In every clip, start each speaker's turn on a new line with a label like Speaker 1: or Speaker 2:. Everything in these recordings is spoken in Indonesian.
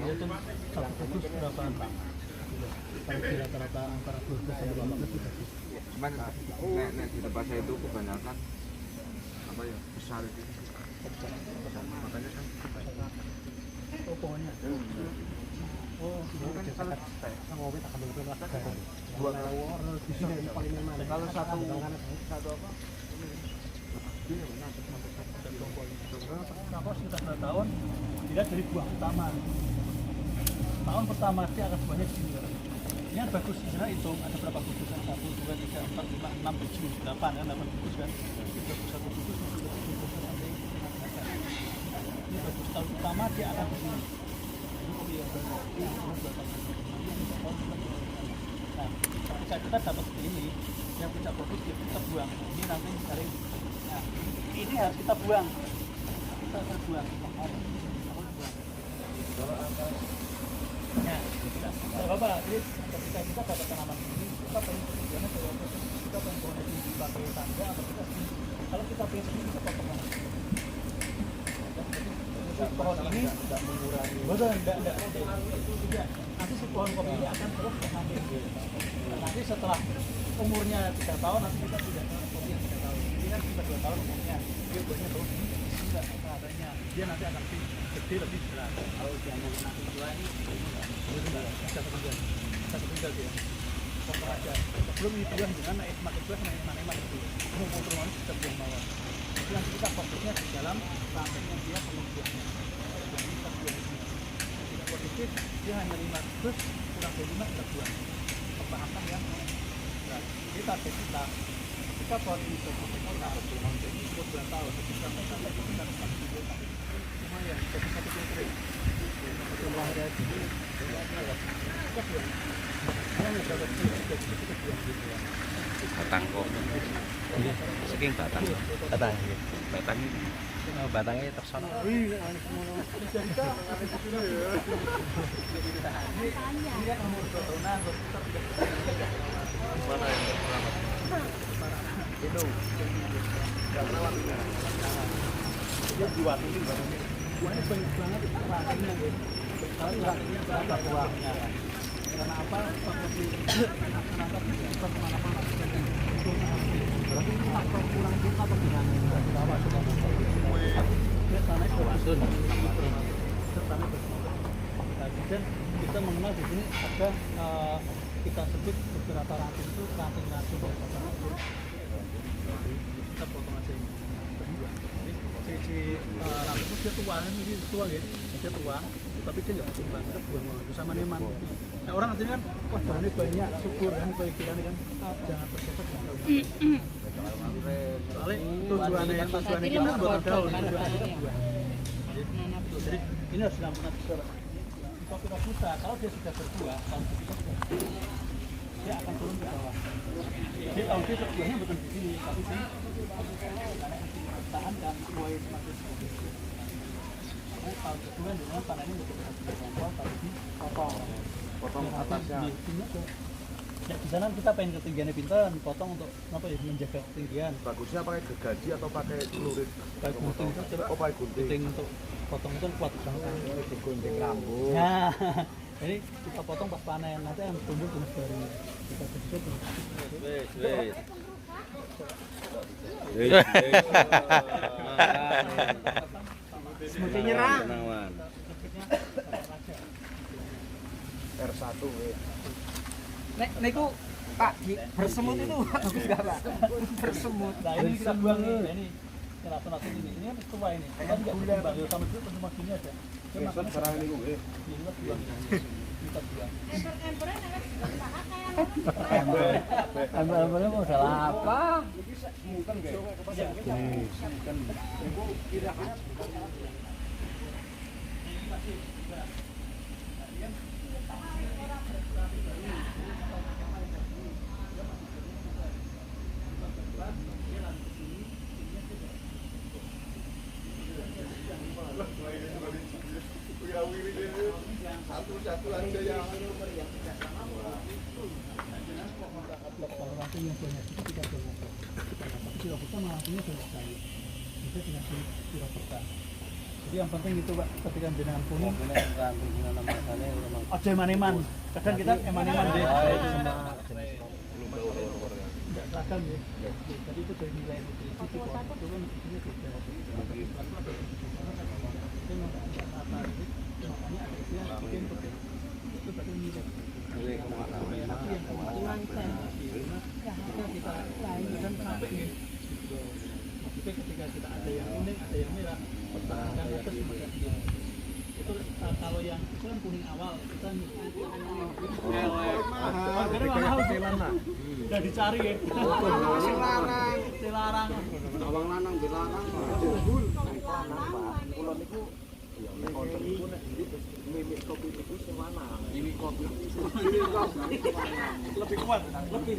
Speaker 1: dia kan satu fokus berapa angka? Kalau rata-rata antara 12 sampai 18 itu bagus.
Speaker 2: Cuman nek di tempat saya itu kebanyakan apa ya besar itu. Makanya kan
Speaker 1: Oh pohonnya. Oh, kan kalau sama wit akan berubah sekarang. Dua warna di sini yang paling memang. Kalau satu apa? Ini benar Kenapa sudah 2 tahun tidak dari buah utama. Tahun pertama dia akan buahnya di sini. Ini yang bagus, misalnya hitung ada berapa bungkus kan? 1, 2, 3, 4, 5, 6, 7, 8 kan 8 bungkus kan? 31 bungkus masih 2 bungkus sampai ini bagus. Tahun pertama dia akan di sini. Nah, ketika kita dapat ini yang tidak bagus kita buang. Ini nanti cari. Nah, ini harus kita buang. Kita harus buang. Nah, tidak apa-apa. Jadi ketika kita dapat tanaman ini, kita pengen tujuannya kita pengen pohon ini dipakai tangga atau kita sini. Kalau kita pengen sini kita potong. Pohon ini tidak mengurangi. Betul, tidak. Nanti si pohon kopi ini akan terus nanti. Nanti setelah umurnya 3 tahun, nanti kita tidak kopi yang 3 tahun. Ini kan kita 2 tahun umurnya. Dia buahnya baru tidak adanya. Dia nanti akan gede lebih berat. Kalau dia mau nanti tua ini bisa tertinggal dia. Potong aja. Sebelum ini buah dengan naik semakin buah naik itu. Mau potong bisa buah mawar. Itu nanti kita fokusnya di dalam rantainya dia penuh buahnya. Jadi kita buah ini. Tidak positif dia hanya 5 terus kurang dari 5 kita buang. Pembahasan yang berat. Jadi target kita pohon ini ini 2 tahun sampai kita dapat 1 kilo lumayan jadi 1 kilo kering setelah ada ini kita buang yang dapat kita buang gitu ya
Speaker 3: batang kok saking batang batangnya tersana
Speaker 1: ini kan umur 2 tahunan kita tidak mana yang selamat itu nggak merawat dia buat ini buahnya banyak banget rasanya tapi rasanya berapa buahnya karena apa seperti anak-anak bisa kemana-mana berarti ini faktor kurang kita atau gimana apa sudah dia tanah berhasil dan kita mengenal di sini ada kita sebut beberapa ranting itu ranting kita potong aja ini berdua. Jadi si ranting itu dia tua kan ini tua ya dia tua tapi dia nggak berkembang kita buang itu sama neman. Nah orang nanti kan wah bahannya banyak subur kan pikirannya kan jangan tersesat soalnya tujuannya kita buat daun tujuannya kita buang. Jadi ini harus dilakukan secara kita susah kalau dia sudah berbuah tahun kita dia akan turun ke bawah. Jadi tahun dia buahnya bukan di sini tapi di tahan dan buah semakin sedikit. Tahun kedua dengan panennya untuk berhasil tapi potong atasnya. Ya di sana kita pengen ketinggiannya pintar, potong untuk apa ya menjaga ketinggian.
Speaker 2: Bagusnya pakai gergaji atau pakai celurit?
Speaker 1: Pakai gunting itu coba.
Speaker 2: Oh pakai gunting
Speaker 1: Untuk potong itu kuat banget.
Speaker 2: Ini gunting rambut.
Speaker 1: Nah, jadi kita potong pas panen nanti yang tumbuh jenis baru kita sedikit. Semuanya nyerang.
Speaker 2: R1
Speaker 4: Niku Pak bersemut itu bagus gak Pak? Bersemut.
Speaker 1: Nah ini kita buang nih, ini ratu-ratu ini kan tua ini. Kita juga buang ya sama itu cuma gini aja.
Speaker 2: besok serang ini gue.
Speaker 1: Ini kita buang. Kita buang.
Speaker 4: Ember-embernya modal apa?
Speaker 2: Mungkin satu-satu aja yang
Speaker 1: kalau ratu yang banyak itu kita buang. Kita malah punya banyak sekali. Kita tidak sulit pura-pura. Jadi yang penting itu Pak, ketika jenengan kuning aja eman-eman. Kadang kita eman-eman deh. Enggak seragam ya. Jadi itu dari nilai nutrisi itu kan ini beda. Itu apa itu? Makanya ada istilah bikin itu tadi nilai. Tapi yang kurang sen. Ya kita lain dan sampai ini. Maksudnya ketika kita ada yang kuning, ada yang merah, pertahankan atas kemudian dia. Itu kalau yang itu kan kuning awal kita karena mahal dilarang udah dicari ya dilarang
Speaker 2: Abang lanang dilarang. Kulon niku mimik kopi niku sing mana? Mimik kopi lebih kuat, lebih.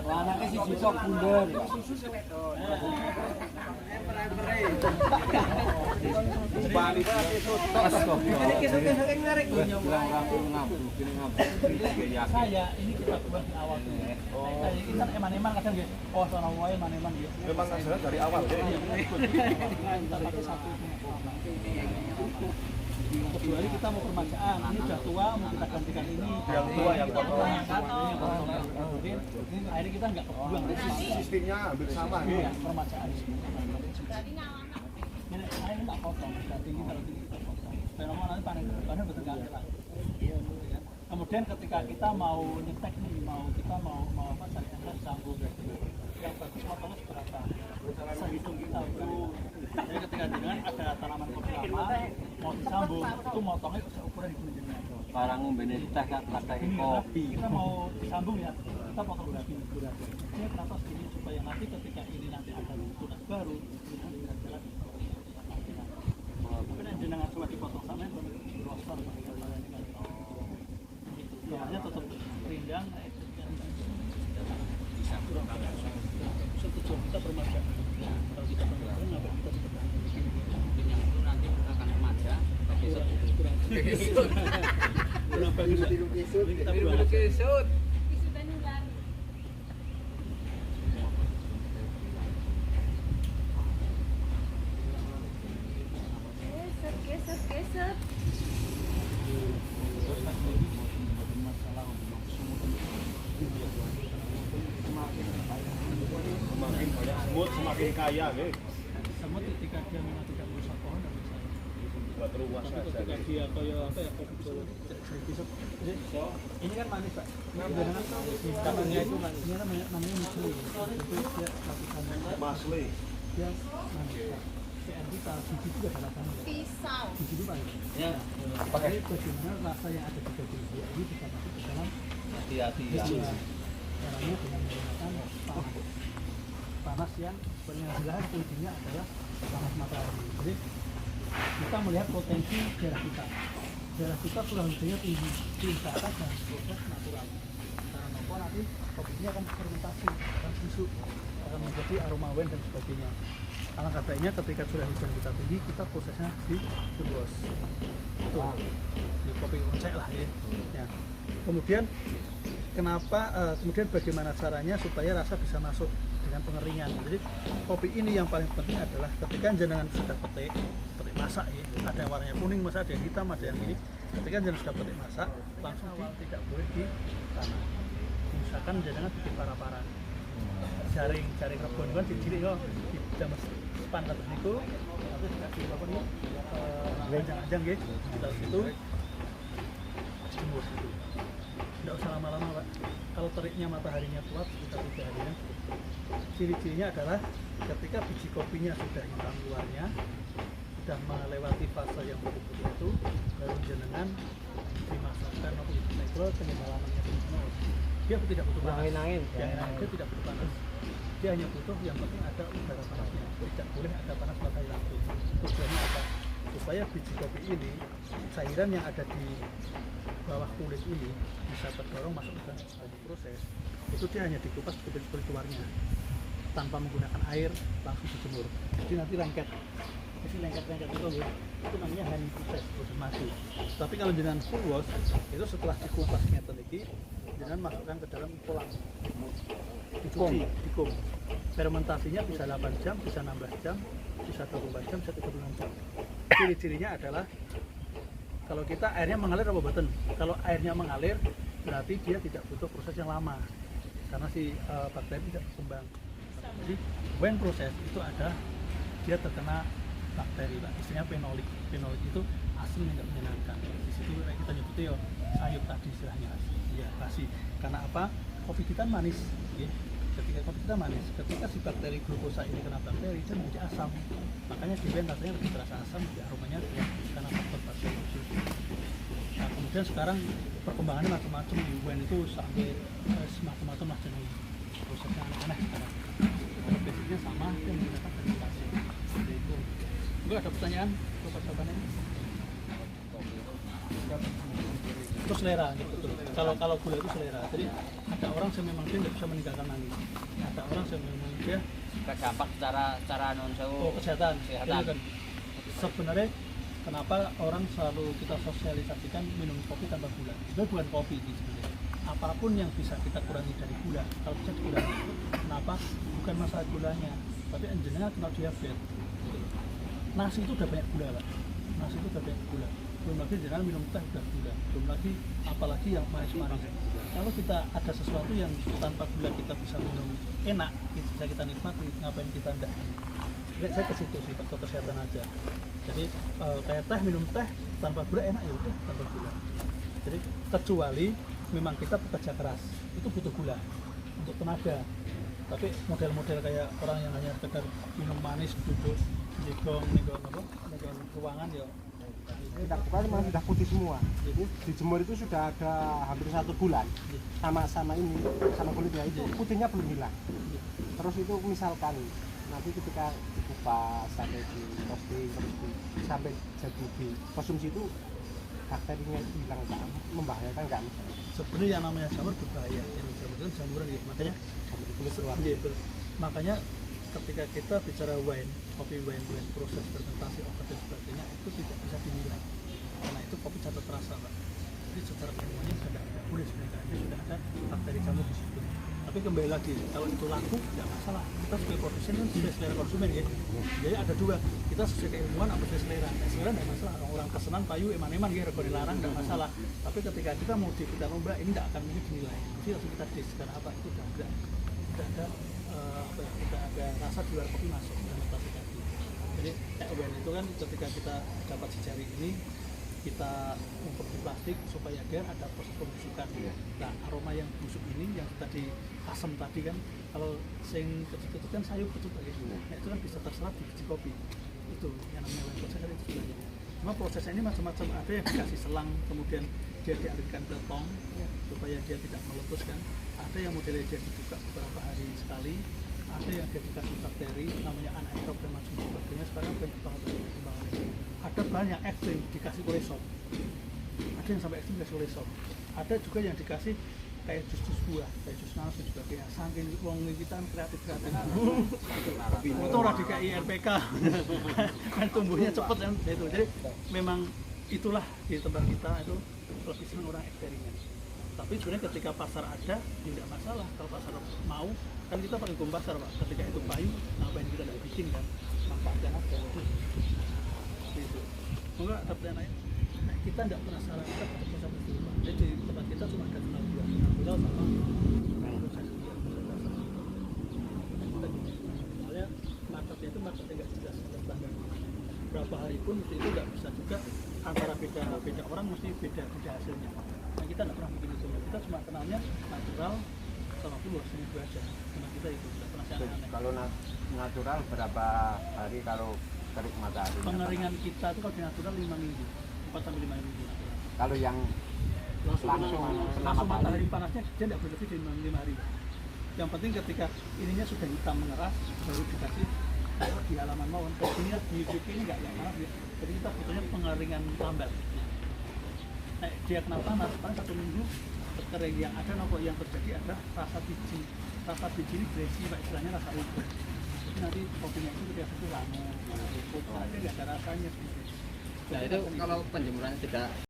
Speaker 4: Anaknya si Jiko bunder.
Speaker 1: saya ini kita buat di awal kita eman-eman kadang gitu oh soal wae eman-eman gitu
Speaker 2: Memang asalnya dari awal ya.
Speaker 1: kita pakai satu kecuali kita mau permajaan ini udah tua mau kita gantikan ini
Speaker 2: Yang tua yang kotor.
Speaker 1: akhirnya kita nggak kebuang
Speaker 2: Sistemnya hampir sama
Speaker 1: ya
Speaker 2: ya.
Speaker 1: permajaan ini saya nggak potong tinggi kalau tinggi kita potong fenomena nanti panen berganti lagi kemudian ketika kita mau nyetek nih kita mau apa cari angka sambung yang bagus potongnya seberapa sehitung kita jadi ketika dengan ada tanaman kopi lama mau disambung itu motongnya ukuran itu jenengan
Speaker 4: Barang ngombene teh kan pakai kopi.
Speaker 1: kita mau disambung ya kita potong berarti ini kenapa segini supaya nanti ketika ini nanti ada tunas baru kita bisa jalan mungkin jenengan coba dipotong sama itu roster makanya tetap rindang tujuan kita bermaja kalau kita bermaja ngapa kita
Speaker 4: Yang itu nanti akan remaja pakai
Speaker 1: kenapa bisa kita buang
Speaker 4: kesut.
Speaker 5: Geser.
Speaker 2: Semakin banyak semut semakin kaya nih.
Speaker 1: semut ketika dia memang tidak merusak pohon dan bisa
Speaker 2: Buat ruas
Speaker 1: tapi
Speaker 2: saja.
Speaker 1: ketika dia kayak apa ya kopi Jawa ini kan manis Pak namanya itu ini namanya musli itu dia lakukan
Speaker 2: Masli.
Speaker 1: dia manis Pak PR kita biji juga salah satu
Speaker 5: Pisau.
Speaker 1: biji itu Pak
Speaker 4: Ya,
Speaker 1: pakai bagaimana rasa yang ada di daging dia ini bisa masuk ke dalam
Speaker 4: hati-hati ya.
Speaker 1: biji caranya dengan menggunakan panas yang penyelenggaraan kuncinya adalah panas matahari jadi kita melihat potensi darah kita kurang lebihnya tinggi di atas dan proses natural karena nopo nanti kopinya akan fermentasi akan busuk akan menjadi aroma wine dan sebagainya alangkah baiknya ketika curah hujan kita tinggi kita prosesnya di bos itu di kopi oncek lah ya kemudian kemudian bagaimana caranya supaya rasa bisa masuk dengan pengeringan jadi kopi ini yang paling penting adalah ketika jenengan sudah petik masak ya ada yang warnanya kuning masa ada yang hitam ada yang ini ketika jenengan sudah petik masak langsung tidak boleh di tanah misalkan jenengan bikin para-para jaring rebon kan cilik yo di dalam span atas itu terus dikasih apa nih ajang-ajang ya terus itu jemur gitu tidak usah lama-lama Pak kalau teriknya mataharinya kuat sekitar 3 harian ciri-cirinya adalah ketika biji kopinya sudah hitam luarnya sudah melewati fase yang putih-putih itu baru jenengan dimasukkan atau negrol penyemalamannya dia tidak butuh panas dia tidak butuh panas dia hanya butuh yang penting ada udara panasnya tidak boleh ada panas matahari langsung tujuannya apa supaya biji kopi ini cairan yang ada di bawah kulit ini bisa terdorong masuk ke dalam proses itu dia hanya dikupas kulit luarnya tanpa menggunakan air langsung dijemur jadi nanti lengket itu namanya honey proses proses madu tapi kalau dengan full wash itu setelah dikupasnya teliti jangan masukkan ke dalam kolam dicuci, dikum. Fermentasinya bisa 8 jam, bisa 16 jam, bisa 24 jam, bisa 36 jam. Ciri-cirinya adalah kalau kita airnya mengalir apa boten? Kalau airnya mengalir berarti dia tidak butuh proses yang lama karena si bakteri tidak berkembang. Jadi when proses itu ada dia terkena bakteri, Pak. Istilahnya fenolik. Fenolik itu asam yang tidak menyenangkan. Di situ kita nyebutnya ya sayur tadi istilahnya. Ya, kasih. Karena apa? Kopi kita manis, ya. Ketika kopi kita manis, ketika si bakteri glukosa ini kena bakteri, dia menjadi asam. Makanya di blend rasanya lebih terasa asam, di aromanya kuat karena faktor bakteri itu. Nah, kemudian sekarang perkembangannya macam-macam, di blend itu sampai semacam-macam lah jenis prosesnya aneh-aneh sekarang. Kalau basicnya sama, dia menggunakan fermentasi. Seperti itu. Enggak ada pertanyaan? Jawabannya? Itu selera, gitu. Kalau gula itu selera. Jadi ada orang yang memang dia nggak bisa meninggalkan nangis. Ada orang yang memang dia
Speaker 4: Berdampak secara non
Speaker 1: kesehatan. Jadi kan, sebenarnya kenapa orang selalu kita sosialisasikan minum kopi tanpa gula? Itu bukan kopi ini sebenarnya. Apapun yang bisa kita kurangi dari gula, kalau bisa dikurangi. Kenapa? Bukan masalah gulanya, tapi enjinnya kena diabetes. Nasi itu udah banyak gula, Pak. Nasi itu udah banyak gula. Belum lagi jangan minum teh udah gula. Belum lagi apalagi yang manis-manis. Kalau kita ada sesuatu yang tanpa gula kita bisa minum enak, bisa kita nikmati, ngapain kita enggak? Saya ke situ sih, faktor kesehatan aja. Jadi kayak teh, minum teh tanpa gula enak ya udah tanpa gula. Jadi kecuali memang kita bekerja keras, itu butuh gula untuk tenaga. Tapi model-model kayak orang yang hanya sekedar minum manis, duduk nigong ruangan ya.
Speaker 5: Tidak bukan memang sudah putih semua. Jadi dijemur itu sudah ada hampir 1 bulan. Sama ini, sama kulitnya itu putihnya belum hilang. Terus itu misalkan nanti ketika dikupas sampai di roasting terus sampai jadi di konsumsi itu bakterinya itu hilang, nggak membahayakan nggak?
Speaker 1: Sebenarnya yang namanya jamur berbahaya. Yang jamur itu jamuran gitu. Makanya
Speaker 5: Sampai di kulit keluar.
Speaker 1: gitu. Makanya ketika kita bicara wine, kopi wine proses fermentasi obat dan sebagainya itu tidak bisa dinilai karena itu kopi catat rasa, Pak. Jadi secara ilmuannya sudah boleh sebenarnya sudah ada bakteri jamur di situ. Tapi kembali lagi kalau itu laku tidak masalah. Kita sebagai produsen kan sesuai selera konsumen ya. Jadi ada dua, kita sesuai keilmuan apa sesuai selera. Selera tidak masalah. Orang pesanan payu eman-eman ya, rego dilarang tidak masalah. Tapi ketika kita mau kita lomba ini tidak akan mungkin dinilai. Jadi langsung kita dis karena apa itu tidak ada tidak ada rasa di luar kopi masuk fermentasi tadi. Jadi kayak wine itu kan ketika kita dapat si jari ini kita ngumpul di plastik supaya dia ada proses pembusukan. Nah aroma yang busuk ini yang tadi asam tadi kan kalau sing kecut-kecut kan sayur kecut lagi. Nah itu kan bisa terserap di biji kopi. Itu yang namanya wine proses itu sebenarnya. Cuma prosesnya ini macam-macam, ada yang dikasih selang kemudian dia dialirkan ke tong supaya dia tidak meletus kan. Ada yang modelnya dia dibuka beberapa hari sekali, ada yang dia dikasih bakteri namanya anaerob dan macam sebagainya. Sekarang banyak banget perkembangannya. Ada bahan yang ekstrim dikasih oleh sop, ada yang sampai ekstrim dikasih oleh sop, ada juga yang dikasih kayak jus buah, kayak jus nanas dan sebagainya. Saking wong kita kreatif itu orang di RPK kan tumbuhnya cepat kan itu. Jadi memang itulah di tempat kita itu lebih senang orang eksperimen. Tapi sebenarnya ketika pasar ada tidak masalah. Kalau pasar mau kan kita pakai hukum pasar, Pak. Ketika itu payu ngapain kita tidak bikin kan, manfaatkan aja gitu. Enggak ada pertanyaan lain. Nah, kita tidak pernah salah, kita tetap bisa betul, Pak. Jadi di tempat kita cuma ada kenal dua sama proses dia. Soalnya marketnya itu marketnya nggak jelas, nggak standar. Berapa hari pun itu nggak bisa juga antara beda orang mesti beda hasilnya. Nah kita nggak pernah bikin itu, kita cuma kenalnya natural sama hasilnya itu aja. Cuma kita itu tidak pernah aneh.
Speaker 5: Kalau natural berapa hari kalau terik matahari?
Speaker 1: Pengeringan kita itu kalau di natural 5 minggu, 4 sampai 5 minggu.
Speaker 5: Kalau yang
Speaker 1: langsung matahari panasnya dia tidak berlebih dari 5 hari. Yang penting ketika ininya sudah hitam mengeras baru dikasih di halaman mawon. Kalau ini di UV ini nggak panas ya. Jadi kita butuhnya pengeringan lambat. Nah, dia kena panas paling 1 minggu kering yang ada nopo yang terjadi ada rasa biji ini gresi, Pak, istilahnya rasa utuh. Jadi nanti kopinya itu ketika itu lama, aja nggak ada rasanya.
Speaker 4: Nah itu kalau penjemuran tidak